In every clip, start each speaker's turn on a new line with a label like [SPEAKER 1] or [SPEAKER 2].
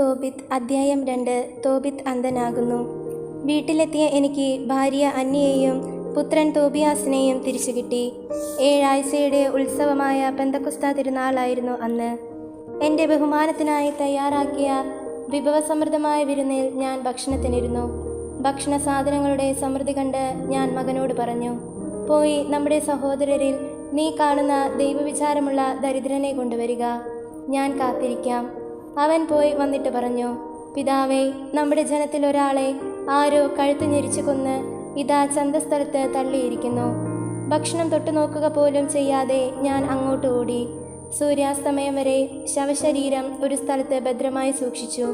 [SPEAKER 1] തോബിത്ത് അദ്ധ്യായം 2. തോബിത്ത് അന്ധനാകുന്നു. വീട്ടിലെത്തിയ എനിക്ക് ഭാര്യ അന്യയെയും പുത്രൻ തോബിയാസിനെയും തിരിച്ചു കിട്ടി. 7 ആഴ്ചയുടെ ഉത്സവമായ പെന്തക്കുസ്ത തിരുനാളായിരുന്നു അന്ന്. എൻ്റെ ബഹുമാനത്തിനായി തയ്യാറാക്കിയ വിഭവസമൃദ്ധമായ വിരുന്നിൽ ഞാൻ ഭക്ഷണത്തിനിരുന്നു. ഭക്ഷണ സാധനങ്ങളുടെ സമൃദ്ധി കണ്ട് ഞാൻ മകനോട് പറഞ്ഞു, പോയി നമ്മുടെ സഹോദരരിൽ നീ കാണുന്ന ദൈവവിചാരമുള്ള ദരിദ്രനെ കൊണ്ടുവരിക, ഞാൻ കാത്തിരിക്കാം. അവൻ പോയി വന്നിട്ട് പറഞ്ഞു, പിതാവേ, നമ്മുടെ ജനത്തിൽ ഒരാളെ ആരോ കഴുത്ത് ഞെരിച്ചു കൊന്ന് ഇതാ ചന്തസ്ഥലത്ത് തള്ളിയിരിക്കുന്നു. ഭക്ഷണം തൊട്ടു നോക്കുക പോലും ചെയ്യാതെ ഞാൻ അങ്ങോട്ട് ഓടി. സൂര്യാസ്തമയം വരെ ശവശരീരം ഒരു സ്ഥലത്ത് ഭദ്രമായി സൂക്ഷിച്ചു.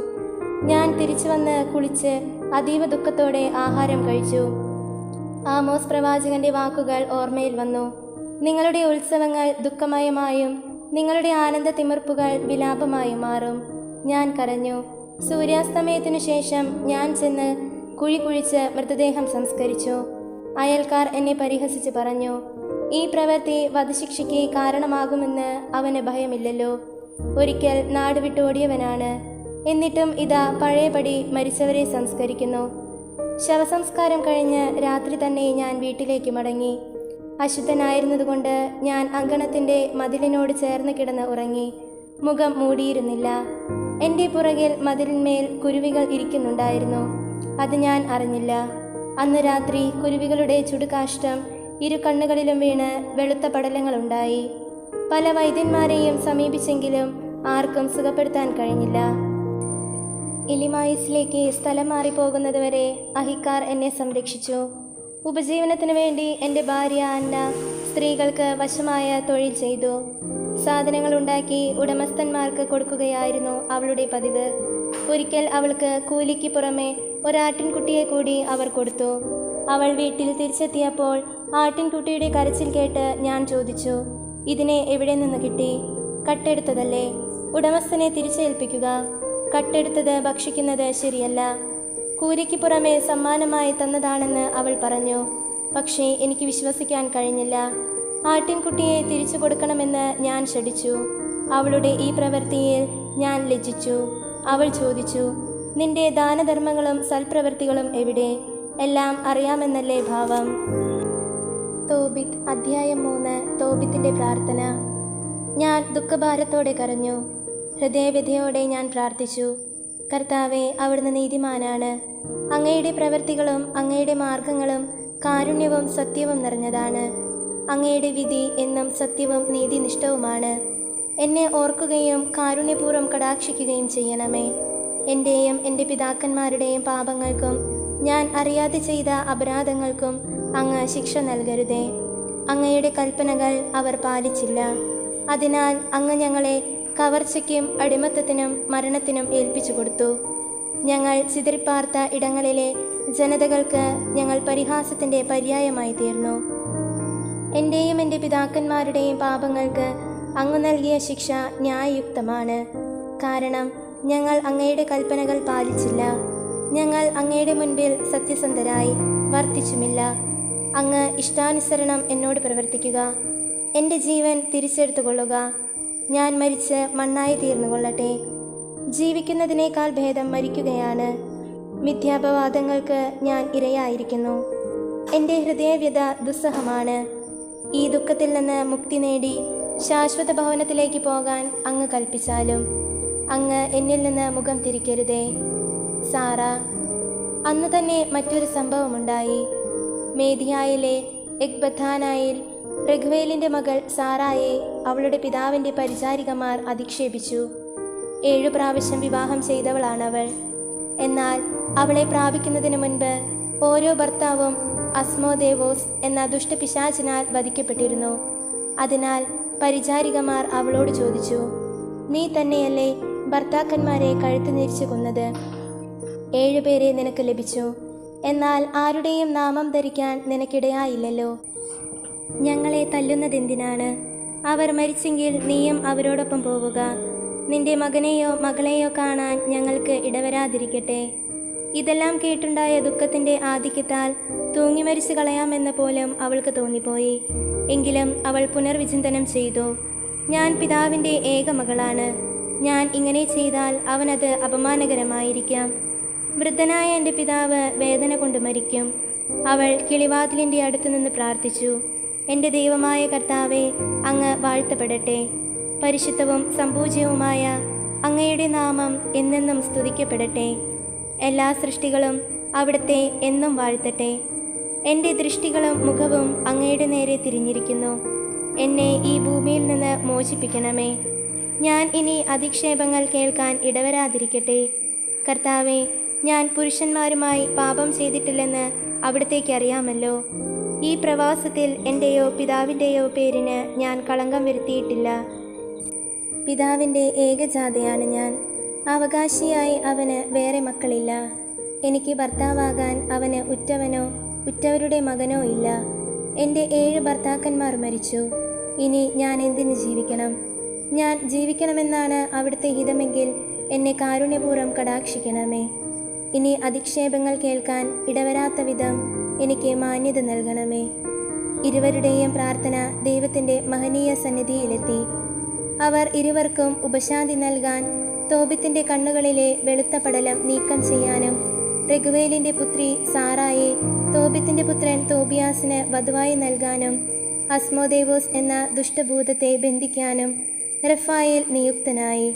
[SPEAKER 1] ഞാൻ തിരിച്ചു വന്ന് കുളിച്ച് അതീവ ദുഃഖത്തോടെ ആഹാരം കഴിച്ചു. ആമോസ് പ്രവാചകന്റെ വാക്കുകൾ ഓർമ്മയിൽ വന്നു. നിങ്ങളുടെ ഉത്സവങ്ങൾ ദുഃഖമയമായും നിങ്ങളുടെ ആനന്ദ തിമിർപ്പുകൾ വിലാപമായും മാറും. ഞാൻ കരഞ്ഞു. സൂര്യാസ്തമയത്തിനു ശേഷം ഞാൻ ചെന്ന് കുഴി കുഴിച്ച് മൃതദേഹം സംസ്കരിച്ചു. അയൽക്കാർ എന്നെ പരിഹസിച്ച് പറഞ്ഞു, ഈ പ്രവൃത്തി വധശിക്ഷയ്ക്ക് കാരണമാകുമെന്ന് അവന് ഭയമില്ലല്ലോ. ഒരിക്കൽ നാട് വിട്ടോടിയവനാണ്, എന്നിട്ടും ഇതാ പഴയപടി മരിച്ചവരെ സംസ്കരിക്കുന്നു. ശവസംസ്കാരം കഴിഞ്ഞ് രാത്രി തന്നെ ഞാൻ വീട്ടിലേക്ക് മടങ്ങി. അശുദ്ധനായിരുന്നതുകൊണ്ട് ഞാൻ അങ്കണത്തിൻ്റെ മതിലിനോട് ചേർന്ന് കിടന്ന് ഉറങ്ങി. മുഖം മൂടിയിരുന്നില്ല. എൻ്റെ പുറകിൽ മതിലിന്മേൽ കുരുവികൾ ഇരിക്കുന്നുണ്ടായിരുന്നു. അത് ഞാൻ അറിഞ്ഞില്ല. അന്ന് രാത്രി കുരുവികളുടെ ചുടുകാഷ്ടം ഇരു കണ്ണുകളിലും വീണ് വെളുത്ത പടലങ്ങളുണ്ടായി. പല വൈദ്യന്മാരെയും സമീപിച്ചെങ്കിലും ആർക്കും സുഖപ്പെടുത്താൻ കഴിഞ്ഞില്ല. ഇലിമായിസിലേക്ക് സ്ഥലം മാറിപ്പോകുന്നതുവരെ അഹിക്കാർ എന്നെ സംരക്ഷിച്ചു. ഉപജീവനത്തിനു വേണ്ടി എൻ്റെ ഭാര്യ അന്ന സ്ത്രീകൾക്ക് വശമായ തൊഴിൽ ചെയ്തു. സാധനങ്ങൾ ഉണ്ടാക്കി ഉടമസ്ഥന്മാർക്ക് കൊടുക്കുകയായിരുന്നു അവളുടെ പതിവ്. ഒരിക്കൽ അവൾക്ക് കൂലിക്ക് പുറമെ ഒരാട്ടിൻകുട്ടിയെ കൂടി അവർ കൊടുത്തു. അവൾ വീട്ടിൽ തിരിച്ചെത്തിയപ്പോൾ ആട്ടിൻകുട്ടിയുടെ കരച്ചിൽ കേട്ട് ഞാൻ ചോദിച്ചു, ഇതിനെ എവിടെ നിന്ന് കിട്ടി? കട്ടെടുത്തതല്ലേ? ഉടമസ്ഥനെ തിരിച്ചേൽപ്പിക്കുക. കട്ടെടുത്തത് ഭക്ഷിക്കുന്നത് ശരിയല്ല. കൂലിക്ക് പുറമെ സമ്മാനമായി തന്നതാണെന്ന് അവൾ പറഞ്ഞു. പക്ഷേ എനിക്ക് വിശ്വസിക്കാൻ കഴിഞ്ഞില്ല. ആട്ടിൻകുട്ടിയെ തിരിച്ചു കൊടുക്കണമെന്ന് ഞാൻ ശഠിച്ചു. അവളുടെ ഈ പ്രവൃത്തിയിൽ ഞാൻ ലജ്ജിച്ചു. അവൾ ചോദിച്ചു, നിന്റെ ദാനധർമ്മങ്ങളും സൽപ്രവൃത്തികളും എവിടെ? എല്ലാം അറിയാമെന്നല്ലേ ഭാവം. തോബിത്ത് അദ്ധ്യായം 3. തോബിത്തിൻ്റെ പ്രാർത്ഥന. ഞാൻ ദുഃഖഭാരത്തോടെ കരഞ്ഞു. ഹൃദയവ്യഥയോടെ ഞാൻ പ്രാർത്ഥിച്ചു, കർത്താവെ, അവിടുന്ന് നീതിമാനാണ്. അങ്ങയുടെ പ്രവൃത്തികളും അങ്ങയുടെ മാർഗങ്ങളും കാരുണ്യവും സത്യവും നിറഞ്ഞതാണ്. അങ്ങയുടെ വിധി എന്നും സത്യവും നീതിനിഷ്ഠവുമാണ്. എന്നെ ഓർക്കുകയും കാരുണ്യപൂർവ്വം കടാക്ഷിക്കുകയും ചെയ്യണമേ. എൻ്റെയും എൻ്റെ പിതാക്കന്മാരുടെയും പാപങ്ങൾക്കും ഞാൻ അറിയാതെ ചെയ്ത അപരാധങ്ങൾക്കും അങ്ങ് ശിക്ഷ നൽകരുതേ. അങ്ങയുടെ കൽപ്പനകൾ അവർ പാലിച്ചില്ല. അതിനാൽ അങ്ങ് ഞങ്ങളെ കവർച്ചയ്ക്കും അടിമത്തത്തിനും മരണത്തിനും ഏൽപ്പിച്ചു കൊടുത്തു. ഞങ്ങൾ ചിതറിപ്പാർത്ത ഇടങ്ങളിലെ ജനതകൾക്ക് ഞങ്ങൾ പരിഹാസത്തിൻ്റെ പര്യായമായി തീർന്നു. എൻ്റെയും എൻ്റെ പിതാക്കന്മാരുടെയും പാപങ്ങൾക്ക് അങ്ങ് നൽകിയ ശിക്ഷ ന്യായയുക്തമാണ്. കാരണം ഞങ്ങൾ അങ്ങയുടെ കൽപ്പനകൾ പാലിച്ചില്ല. ഞങ്ങൾ അങ്ങയുടെ മുൻപിൽ സത്യസന്ധരായി വർത്തിച്ചുമില്ല. അങ്ങ് ഇഷ്ടാനുസരണം എന്നോട് പ്രവർത്തിക്കുക. എൻ്റെ ജീവൻ തിരിച്ചെടുത്തുകൊള്ളുക. ഞാൻ മരിച്ച് മണ്ണായി തീർന്നുകൊള്ളട്ടെ. ജീവിക്കുന്നതിനേക്കാൾ ഭേദം മരിക്കുകയാണ്. മിഥ്യാപവാദങ്ങൾക്ക് ഞാൻ ഇരയായിരിക്കുന്നു. എൻ്റെ ഹൃദയവ്യഥ ദുസ്സഹമാണ്. ഈ ദുഃഖത്തിൽ നിന്ന് മുക്തി നേടി ശാശ്വത ഭവനത്തിലേക്ക് പോകാൻ അങ്ങ് കൽപ്പിച്ചാലും അങ്ങ് എന്നിൽ നിന്ന് മുഖം തിരിക്കരുതേ. സാറ. അന്ന് തന്നെ മറ്റൊരു സംഭവമുണ്ടായി. മേദിയായിലെ എഗ്ബഥാനായിൽ റഘുവേലിൻ്റെ മകൾ സാറായെ അവളുടെ പിതാവിൻ്റെ പരിചാരികമാർ അധിക്ഷേപിച്ചു. 7 പ്രാവശ്യം വിവാഹം ചെയ്തവളാണവൾ. എന്നാൽ അവളെ പ്രാപിക്കുന്നതിന് മുൻപ് ഓരോ ഭർത്താവും അസ്മോദേവോസ് എന്ന ദുഷ്ടപിശാചിനാൽ വധിക്കപ്പെട്ടിരുന്നു. അതിനാൽ പരിചാരികമാർ അവളോട് ചോദിച്ചു, നീ തന്നെയല്ലേ ഭർത്താക്കന്മാരെ കഴുത്ത് ഞെരിച്ചു കൊന്നത്? 7 പേരെ നിനക്ക് ലഭിച്ചു. എന്നാൽ ആരുടെയും നാമം ധരിക്കാൻ നിനക്കിടയായില്ലല്ലോ. ഞങ്ങളെ തല്ലുന്നതെന്തിനാണ്? അവർ മരിച്ചെങ്കിൽ നീയും അവരോടൊപ്പം പോവുക. നിന്റെ മകനെയോ മകളെയോ കാണാൻ ഞങ്ങൾക്ക് ഇടവരാതിരിക്കട്ടെ. ഇതെല്ലാം കേട്ടുണ്ടായ ദുഃഖത്തിൻ്റെ ആധിക്യത്താൽ തൂങ്ങി മരിച്ചു കളയാമെന്ന് പോലും അവൾക്ക് തോന്നിപ്പോയി. എങ്കിലും അവൾ പുനർവിചിന്തനം ചെയ്തു. ഞാൻ പിതാവിൻ്റെ ഏക മകളാണ്. ഞാൻ ഇങ്ങനെ ചെയ്താൽ അവനത് അപമാനകരമായിരിക്കാം. വൃദ്ധനായ എൻ്റെ പിതാവ് വേദന കൊണ്ട് മരിക്കും. അവൾ കിളിവാതിലിൻ്റെ അടുത്തുനിന്ന് പ്രാർത്ഥിച്ചു. എൻ്റെ ദൈവമായ കർത്താവേ, അങ്ങ് വാഴ്ത്തപ്പെടട്ടെ. പരിശുദ്ധവും സംപൂജ്യവുമായ അങ്ങയുടെ നാമം എന്നെന്നും സ്തുതിക്കപ്പെടട്ടെ. എല്ലാ സൃഷ്ടികളും അവിടുത്തെ എന്നും വാഴ്ത്തട്ടെ. എൻ്റെ ദൃഷ്ടികളും മുഖവും അങ്ങയുടെ നേരെ തിരിഞ്ഞിരിക്കുന്നു. എന്നെ ഈ ഭൂമിയിൽ നിന്ന് മോചിപ്പിക്കണമേ. ഞാൻ ഇനി അധിക്ഷേപങ്ങൾ കേൾക്കാൻ ഇടവരാതിരിക്കട്ടെ. കർത്താവേ, ഞാൻ പുരുഷന്മാരുമായി പാപം ചെയ്തിട്ടില്ലെന്ന് അവിടത്തേക്ക് അറിയാമല്ലോ. ഈ പ്രവാസത്തിൽ എൻ്റെയോ പിതാവിൻ്റെയോ പേരിന് ഞാൻ കളങ്കം വരുത്തിയിട്ടില്ല. പിതാവിൻ്റെ ഏകജാതയാണ് ഞാൻ. അവകാശിയായി അവന് വേറെ മക്കളില്ല. എനിക്ക് ഭർത്താവാകാൻ അവന് ഉറ്റവനോ ഉറ്റവരുടെ മകനോ ഇല്ല. എൻ്റെ 7 ഭർത്താക്കന്മാർ മരിച്ചു. ഇനി ഞാൻ എന്തിന് ജീവിക്കണം? ഞാൻ ജീവിക്കണമെന്നാണ് അവിടുത്തെ ഹിതമെങ്കിൽ എന്നെ കാരുണ്യപൂർവ്വം കടാക്ഷിക്കണമേ. ഇനി അധിക്ഷേപങ്ങൾ കേൾക്കാൻ ഇടവരാത്ത വിധം എനിക്ക് മാന്യത നൽകണമേ. ഇരുവരുടെയും പ്രാർത്ഥന ദൈവത്തിൻ്റെ മഹനീയ സന്നിധിയിലെത്തി. അവർ ഇരുവർക്കും ഉപശാന്തി നൽകാൻ, തോബിത്തിൻ്റെ കണ്ണുകളിലെ വെളുത്ത പടലം നീക്കം ചെയ്യാനും, രഘുവേലിൻ്റെ പുത്രി സാറായെ തോബിത്തിൻ്റെ പുത്രൻ തോബിയാസിന് വധുവായി നൽകാനും, അസ്മോദേവോസ് എന്ന ദുഷ്ടഭൂതത്തെ ബന്ധിക്കാനും റഫായേൽ നിയുക്തനായി.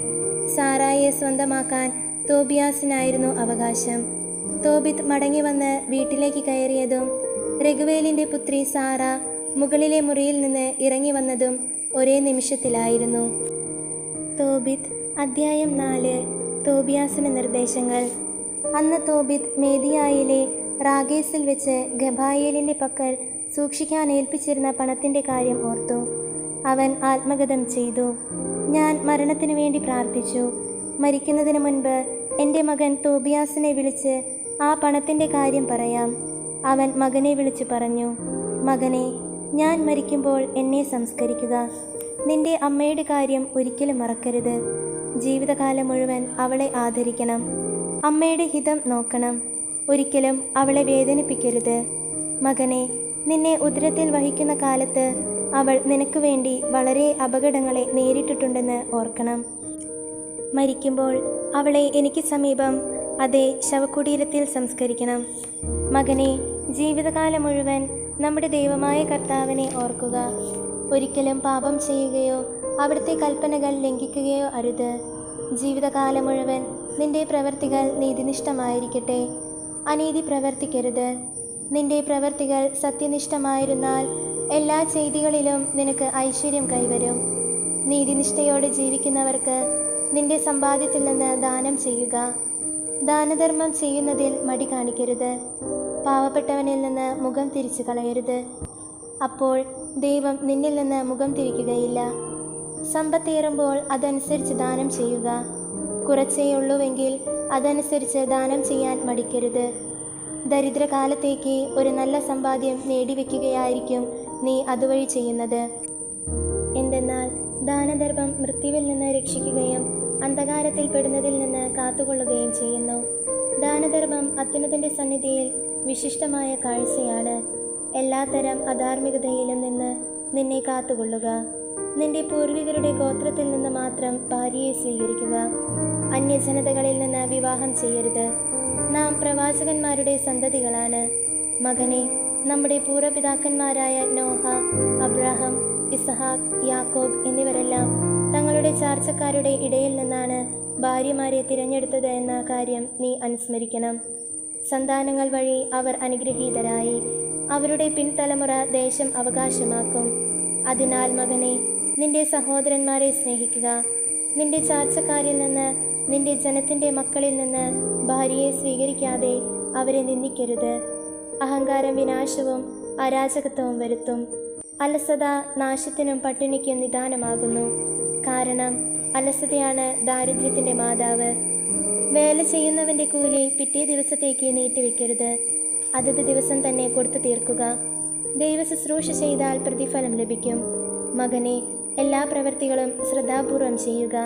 [SPEAKER 1] സാറായെ സ്വന്തമാക്കാൻ തോബിയാസിനായിരുന്നു അവകാശം. തോബിത്ത് മടങ്ങി വന്ന് വീട്ടിലേക്ക് കയറിയതും രഘുവേലിൻ്റെ പുത്രി സാറ മുകളിലെ മുറിയിൽ നിന്ന് ഇറങ്ങി വന്നതും ഒരേ നിമിഷത്തിലായിരുന്നു. തോബിത്ത് അധ്യായം 4. തോബിയാസിന് നിർദ്ദേശങ്ങൾ. അന്ന് തോബിത്ത് മേദിയായിലെ റാഗേസിൽ വെച്ച് ഗബായേലിൻ്റെ പക്കൽ സൂക്ഷിക്കാൻ ഏൽപ്പിച്ചിരുന്ന പണത്തിൻ്റെ കാര്യം ഓർത്തു. അവൻ ആത്മഗതം ചെയ്തു. ഞാൻ മരണത്തിനു വേണ്ടി പ്രാർത്ഥിച്ചു. മരിക്കുന്നതിന് മുൻപ് എൻ്റെ മകൻ തോബിയാസിനെ വിളിച്ച് ആ പണത്തിൻ്റെ കാര്യം പറയാം. അവൻ മകനെ വിളിച്ചു പറഞ്ഞു, മകനെ, ഞാൻ മരിക്കുമ്പോൾ എന്നെ സംസ്കരിക്കുക. നിന്റെ അമ്മയുടെ കാര്യം ഒരിക്കലും മറക്കരുത്. ജീവിതകാലം മുഴുവൻ അവളെ ആദരിക്കണം. അമ്മയുടെ ഹിതം നോക്കണം. ഒരിക്കലും അവളെ വേദനിപ്പിക്കരുത്. മകനെ, നിന്നെ ഉദരത്തിൽ വഹിക്കുന്ന കാലത്ത് അവൾ നിനക്ക് വേണ്ടി വളരെ അപകടങ്ങളെ നേരിട്ടിട്ടുണ്ടെന്ന് ഓർക്കണം. മരിക്കുമ്പോൾ അവളെ എനിക്ക് സമീപം, അതേ ശവകുടീരത്തിൽ സംസ്കരിക്കണം. മകനെ, ജീവിതകാലം മുഴുവൻ നമ്മുടെ ദൈവമായ കർത്താവിനെ ഓർക്കുക. ഒരിക്കലും പാപം ചെയ്യുകയോ അവിടുത്തെ കൽപ്പനകൾ ലംഘിക്കുകയോ അരുത്. ജീവിതകാലം മുഴുവൻ നിന്റെ പ്രവൃത്തികൾ നീതിനിഷ്ഠമായിരിക്കട്ടെ. അനീതി പ്രവർത്തിക്കരുത്. നിന്റെ പ്രവൃത്തികൾ സത്യനിഷ്ഠമായിരുന്നാൽ എല്ലാ ചെയ്തികളിലും നിനക്ക് ഐശ്വര്യം കൈവരും. നീതിനിഷ്ഠയോടെ ജീവിക്കുന്നവർക്ക് നിന്റെ സമ്പാദ്യത്തിൽ നിന്ന് ദാനം ചെയ്യുക. ദാനധർമ്മം ചെയ്യുന്നതിൽ മടി കാണിക്കരുത്. പാവപ്പെട്ടവനിൽ നിന്ന് മുഖം തിരിച്ചു കളയരുത്. അപ്പോൾ ദൈവം നിന്നിൽ നിന്ന് മുഖം തിരിക്കുകയില്ല. സമ്പത്തേറുമ്പോൾ അതനുസരിച്ച് ദാനം ചെയ്യുക. കുറച്ചേ ഉള്ളുവെങ്കിൽ അതനുസരിച്ച് ദാനം ചെയ്യാൻ മടിക്കരുത്. ദരിദ്രകാലത്തേക്ക് ഒരു നല്ല സമ്പാദ്യം നേടിവെക്കുകയായിരിക്കും നീ അതുവഴി ചെയ്യുന്നത്. എന്തെന്നാൽ ദാനധർമ്മം മൃത്യുവിൽ നിന്ന് രക്ഷിക്കുകയും അന്ധകാരത്തിൽ പെടുന്നതിൽ നിന്ന് കാത്തുകൊള്ളുകയും ചെയ്യുന്നു. ദാനധർമ്മം അത്യുന്നതന്റെ സന്നിധിയിൽ വിശിഷ്ടമായ കാഴ്ചയാണ്. എല്ലാത്തരം അധാർമികതയിലും നിന്ന് നിന്നെ കാത്തുകൊള്ളുക. നിന്റെ പൂർവികരുടെ ഗോത്രത്തിൽ നിന്ന് മാത്രം ഭാര്യയെ സ്വീകരിക്കുക. അന്യജനതകളിൽ നിന്ന് വിവാഹം ചെയ്യരുത്. നാം പ്രവാചകന്മാരുടെ സന്തതികളാണ്. മകനെ, നമ്മുടെ പൂർവ്വപിതാക്കന്മാരായ നോഹ, അബ്രഹാം, ഇസഹാക്ക്, യാക്കോബ് എന്നിവരെല്ലാം തങ്ങളുടെ ചാർച്ചക്കാരുടെ ഇടയിൽ നിന്നാണ് ഭാര്യമാരെ തിരഞ്ഞെടുത്തത് എന്ന കാര്യം നീ അനുസ്മരിക്കണം. സന്താനങ്ങൾ വഴി അവർ അനുഗ്രഹീതരായി അവരുടെ പിൻതലമുറ ദേശം അവകാശമാക്കും. അതിനാൽ മകനെ, നിന്റെ സഹോദരന്മാരെ സ്നേഹിക്കുക. നിന്റെ ചാർച്ചക്കാരിൽ നിന്ന്, നിന്റെ ജനത്തിൻ്റെ മക്കളിൽ നിന്ന് ഭാര്യയെ സ്വീകരിക്കാതെ അവരെ നിന്ദിക്കരുത്. അഹങ്കാരം വിനാശവും അരാജകത്വവും വരുത്തും. അലസത നാശത്തിനും പട്ടിണിക്കും നിദാനമാകുന്നു. കാരണം അലസതയാണ് ദാരിദ്ര്യത്തിൻ്റെ മാതാവ്. വേല ചെയ്യുന്നവൻ്റെ കൂലി പിറ്റേ ദിവസത്തേക്ക് നീട്ടിവെക്കരുത്. അതത് ദിവസം തന്നെ കൊടുത്തു തീർക്കുക. ദൈവശുശ്രൂഷ ചെയ്താൽ പ്രതിഫലം ലഭിക്കും. മകനെ, എല്ലാ പ്രവൃത്തികളും ശ്രദ്ധാപൂർവം ചെയ്യുക.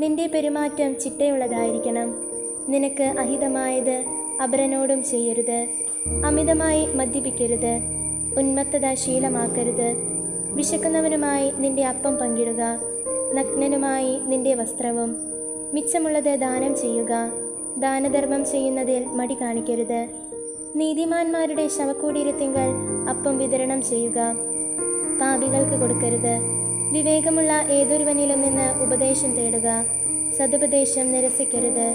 [SPEAKER 1] നിന്റെ പെരുമാറ്റം ചിട്ടയുള്ളതായിരിക്കണം. നിനക്ക് അഹിതമായത് അപരനോടും ചെയ്യരുത്. അമിതമായി മദ്യപിക്കരുത്. ഉന്മത്തത ശീലമാക്കരുത്. വിശക്കുന്നവനുമായി നിന്റെ അപ്പം പങ്കിടുക. നഗ്നനുമായി നിന്റെ വസ്ത്രവും. മിച്ചമുള്ളത് ദാനം ചെയ്യുക. ദാനധർമ്മം ചെയ്യുന്നതിൽ മടി കാണിക്കരുത്. നീതിമാന്മാരുടെ ശവക്കൂടീരത്തിങ്കൽ അപ്പം വിതരണം ചെയ്യുക. പാപികൾക്ക് കൊടുക്കരുത്. വിവേകമുള്ള ഏതൊരുവനിലും നിന്ന് ഉപദേശം തേടുക. സതുപദേശം നിരസിക്കരുത്.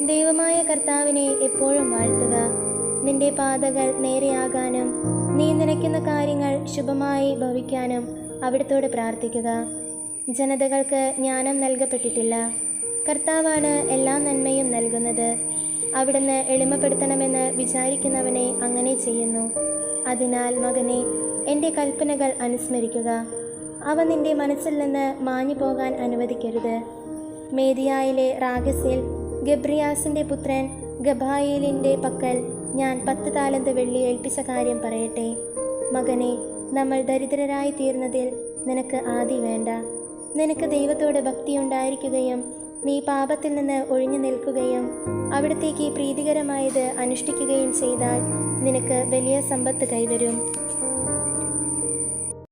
[SPEAKER 1] ദൈവമായ കർത്താവിനെ എപ്പോഴും വാഴ്ത്തുക. നിന്റെ പാതകൾ നേരെയാകാനും നീ നനയ്ക്കുന്ന കാര്യങ്ങൾ ശുഭമായി ഭവിക്കാനും അവിടുത്തോട് പ്രാർത്ഥിക്കുക. ജനതകൾക്ക് ജ്ഞാനം നൽകപ്പെട്ടിട്ടില്ല. കർത്താവാണ് എല്ലാ നന്മയും നൽകുന്നത്. അവിടുന്ന് എളിമപ്പെടുത്തണമെന്ന് വിചാരിക്കുന്നവനെ അങ്ങനെ ചെയ്യുന്നു. അതിനാൽ മകനെ, എൻ്റെ കൽപ്പനകൾ അനുസ്മരിക്കുക. അവ നിന്റെ മനസ്സിൽ നിന്ന് മാഞ്ഞു പോകാൻ അനുവദിക്കരുത്. മേദിയായിലെ റാഗസിൽ ഗബ്രിയാസിൻ്റെ പുത്രൻ ഗബായേലിൻ്റെ പക്കൽ ഞാൻ 10 താലന്ത് വെള്ളി ഏൽപ്പിച്ച കാര്യം പറയട്ടെ. മകനെ, നമ്മൾ ദരിദ്രരായി തീർന്നതിൽ നിനക്ക് ആദി വേണ്ട. നിനക്ക് ദൈവത്തോട് ഭക്തിയുണ്ടായിരിക്കുകയും നീ പാപത്തിൽ നിന്ന് ഒഴിഞ്ഞു നിൽക്കുകയും അവിടത്തേക്ക് പ്രീതികരമായത് അനുഷ്ഠിക്കുകയും ചെയ്താൽ നിനക്ക് വലിയ സമ്പത്ത് കൈവരും.